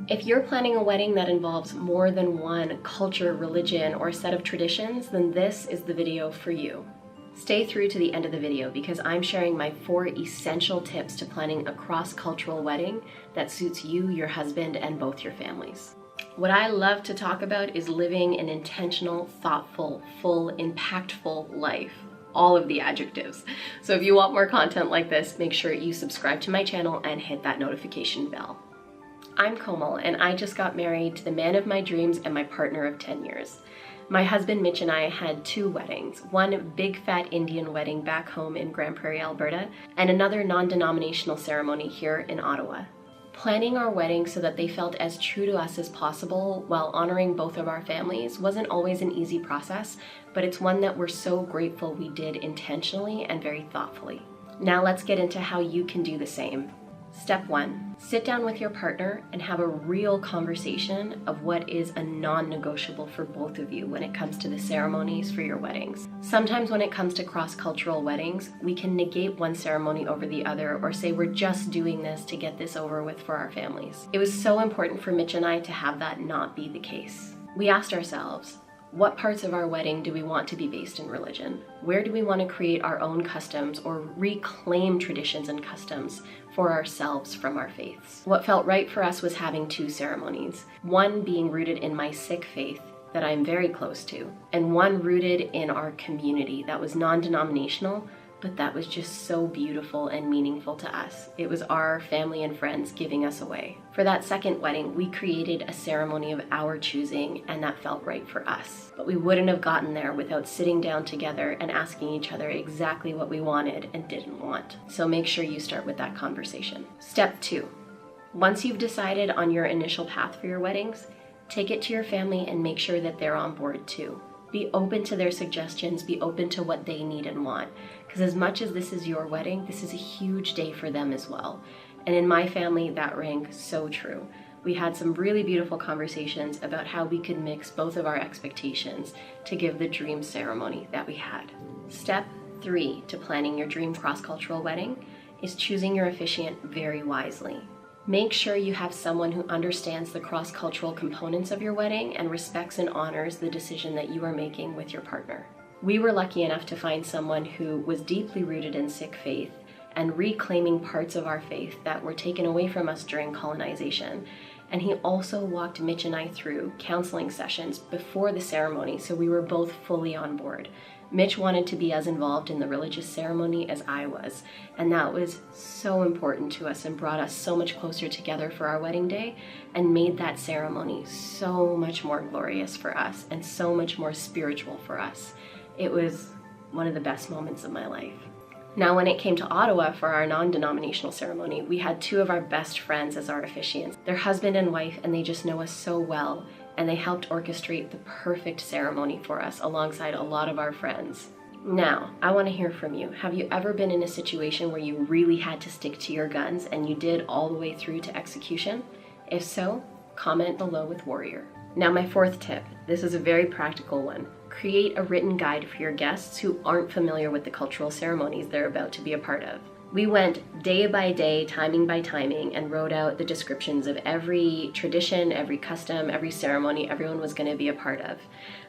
If you're planning a wedding that involves more than one culture, religion, or set of traditions, then this is the video for you. Stay through to the end of the video because I'm sharing my 4 essential tips to planning a cross-cultural wedding that suits you, your husband, and both your families. What I love to talk about is living an intentional, thoughtful, full, impactful life. All of the adjectives. So if you want more content like this, make sure you subscribe to my channel and hit that notification bell. I'm Komal, and I just got married to the man of my dreams and my partner of 10 years. My husband Mitch and I had 2 weddings, one big fat Indian wedding back home in Grand Prairie, Alberta, and another non-denominational ceremony here in Ottawa. Planning our wedding so that they felt as true to us as possible while honoring both of our families wasn't always an easy process, but it's one that we're so grateful we did intentionally and very thoughtfully. Now let's get into how you can do the same. Step 1, sit down with your partner and have a real conversation of what is a non-negotiable for both of you when it comes to the ceremonies for your weddings. Sometimes when it comes to cross-cultural weddings, we can negate one ceremony over the other or say we're just doing this to get this over with for our families. It was so important for Mitch and I to have that not be the case. We asked ourselves, what parts of our wedding do we want to be based in religion? Where do we want to create our own customs or reclaim traditions and customs for ourselves from our faiths? What felt right for us was having 2 ceremonies, one being rooted in my Sikh faith that I'm very close to, and one rooted in our community that was non-denominational, but that was just so beautiful and meaningful to us. It was our family and friends giving us away. For that second wedding, we created a ceremony of our choosing, and that felt right for us. But we wouldn't have gotten there without sitting down together and asking each other exactly what we wanted and didn't want. So make sure you start with that conversation. Step 2, once you've decided on your initial path for your weddings, take it to your family and make sure that they're on board too. Be open to their suggestions, be open to what they need and want. Because as much as this is your wedding, this is a huge day for them as well. And in my family, that rang so true. We had some really beautiful conversations about how we could mix both of our expectations to give the dream ceremony that we had. Step 3 to planning your dream cross-cultural wedding is choosing your officiant very wisely. Make sure you have someone who understands the cross-cultural components of your wedding and respects and honors the decision that you are making with your partner. We were lucky enough to find someone who was deeply rooted in Sikh faith and reclaiming parts of our faith that were taken away from us during colonization. And he also walked Mitch and I through counseling sessions before the ceremony, so we were both fully on board. Mitch wanted to be as involved in the religious ceremony as I was, and that was so important to us and brought us so much closer together for our wedding day and made that ceremony so much more glorious for us and so much more spiritual for us. It was one of the best moments of my life. Now, when it came to Ottawa for our non-denominational ceremony, we had 2 of our best friends as our officiants. They're husband and wife, and they just know us so well, and they helped orchestrate the perfect ceremony for us alongside a lot of our friends. Now, I want to hear from you. Have you ever been in a situation where you really had to stick to your guns and you did all the way through to execution? If so, comment below with warrior. Now, my 4th tip, this is a very practical one. Create a written guide for your guests who aren't familiar with the cultural ceremonies they're about to be a part of. We went day by day, timing by timing, and wrote out the descriptions of every tradition, every custom, every ceremony everyone was going to be a part of.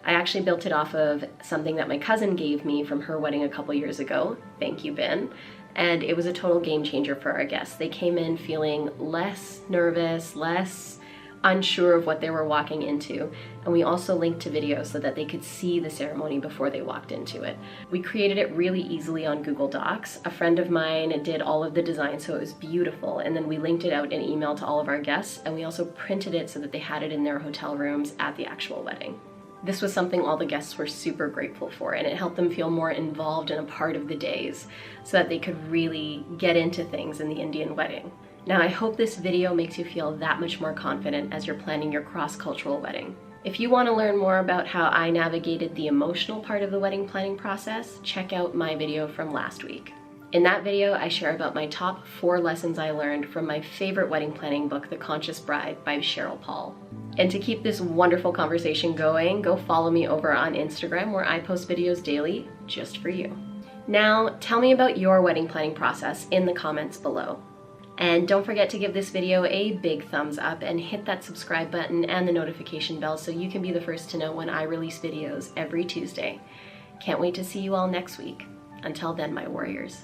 I actually built it off of something that my cousin gave me from her wedding a couple years ago. Thank you, Ben. And it was a total game changer for our guests. They came in feeling less nervous, less unsure of what they were walking into, and we also linked to videos so that they could see the ceremony before they walked into it. We created it really easily on Google Docs. A friend of mine did all of the design, so it was beautiful, and then we linked it out in email to all of our guests, and we also printed it so that they had it in their hotel rooms at the actual wedding. This was something all the guests were super grateful for, and it helped them feel more involved and a part of the days so that they could really get into things in the Indian wedding. Now, I hope this video makes you feel that much more confident as you're planning your cross-cultural wedding. If you want to learn more about how I navigated the emotional part of the wedding planning process, check out my video from last week. In that video, I share about my top 4 lessons I learned from my favorite wedding planning book, The Conscious Bride by Sheryl. And to keep this wonderful conversation going, go follow me over on Instagram where I post videos daily just for you. Now, tell me about your wedding planning process in the comments below. And don't forget to give this video a big thumbs up and hit that subscribe button and the notification bell so you can be the first to know when I release videos every Tuesday. Can't wait to see you all next week. Until then, my warriors.